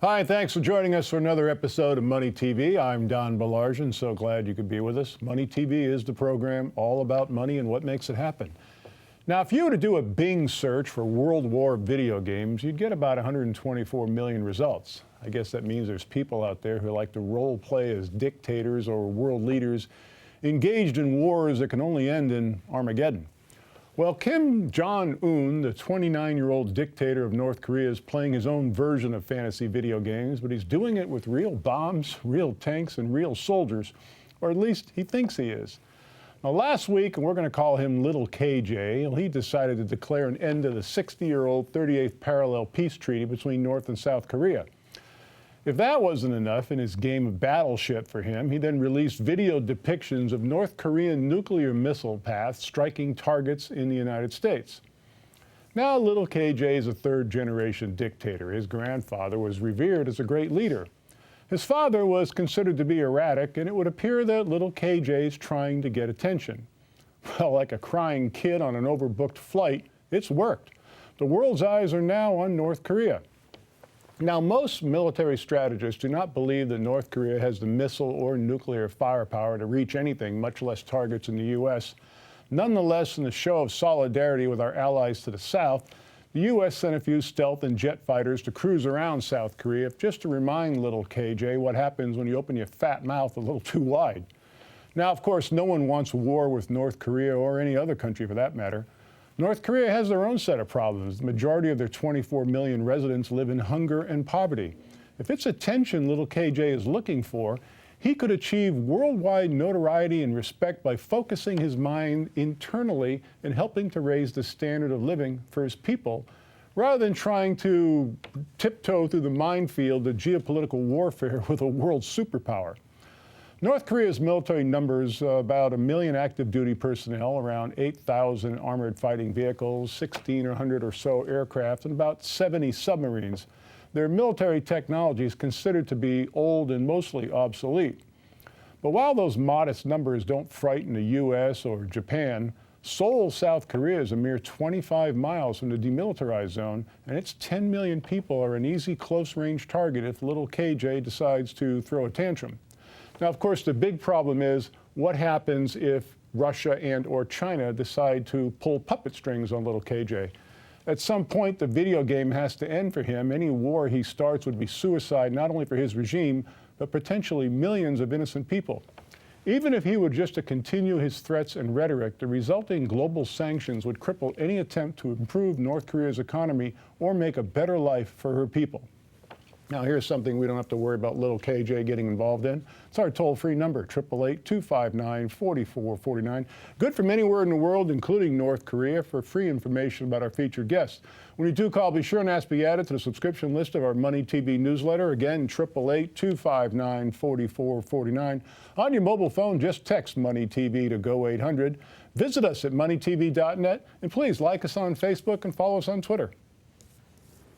Hi, thanks for joining us for another episode of Money TV. I'm Donald Baillargeon. So glad you could be with us. Money TV is the program all about money and what makes it happen. Now, if you were to do a Bing search for World War video games, you'd get about 124 million results. I guess that means there's people out there who like to role play as dictators or world leaders engaged in wars that can only end in Armageddon. Well, Kim Jong-un, the 29-year-old dictator of North Korea, is playing his own version of fantasy video games, but he's doing it with real bombs, real tanks, and real soldiers, or at least he thinks he is. Now, last week, and we're going to call him Little KJ, he decided to declare an end to the 60-year-old 38th parallel peace treaty between North and South Korea. If that wasn't enough in his game of Battleship for him, he then released video depictions of North Korean nuclear missile paths striking targets in the United States. Now, Little KJ is a third-generation dictator. His grandfather was revered as a great leader. His father was considered to be erratic, and it would appear that Little KJ is trying to get attention. Well, like a crying kid on an overbooked flight, it's worked. The world's eyes are now on North Korea. Now, most military strategists do not believe that North Korea has the missile or nuclear firepower to reach anything, much less targets in the U.S. Nonetheless, in the show of solidarity with our allies to the south, the U.S. sent a few stealth and jet fighters to cruise around South Korea just to remind Little KJ what happens when you open your fat mouth a little too wide. Now, of course, no one wants war with North Korea or any other country for that matter. North Korea has their own set of problems. The majority of their 24 million residents live in hunger and poverty. If it's attention Little KJ is looking for, he could achieve worldwide notoriety and respect by focusing his mind internally and helping to raise the standard of living for his people, rather than trying to tiptoe through the minefield of geopolitical warfare with a world superpower. North Korea's military numbers about 1 million active duty personnel, around 8,000 armored fighting vehicles, 1,600 or so aircraft, and about 70 submarines. Their military technology is considered to be old and mostly obsolete. But while those modest numbers don't frighten the U.S. or Japan, Seoul, South Korea is a mere 25 miles from the demilitarized zone, and its 10 million people are an easy close-range target if Little KJ decides to throw a tantrum. Now, of course, the big problem is what happens if Russia and or China decide to pull puppet strings on Little KJ. At some point, the video game has to end for him. Any war he starts would be suicide, not only for his regime, but potentially millions of innocent people. Even if he were just to continue his threats and rhetoric, the resulting global sanctions would cripple any attempt to improve North Korea's economy or make a better life for her people. Now, here's something we don't have to worry about Little KJ getting involved in. It's our toll-free number, 888-259-4449. Good from anywhere in the world, including North Korea, for free information about our featured guests. When you do call, be sure and ask to be added to the subscription list of our Money TV newsletter. Again, 888-259-4449. On your mobile phone, just text Money TV to go 800. Visit us at moneytv.net, and please like us on Facebook and follow us on Twitter.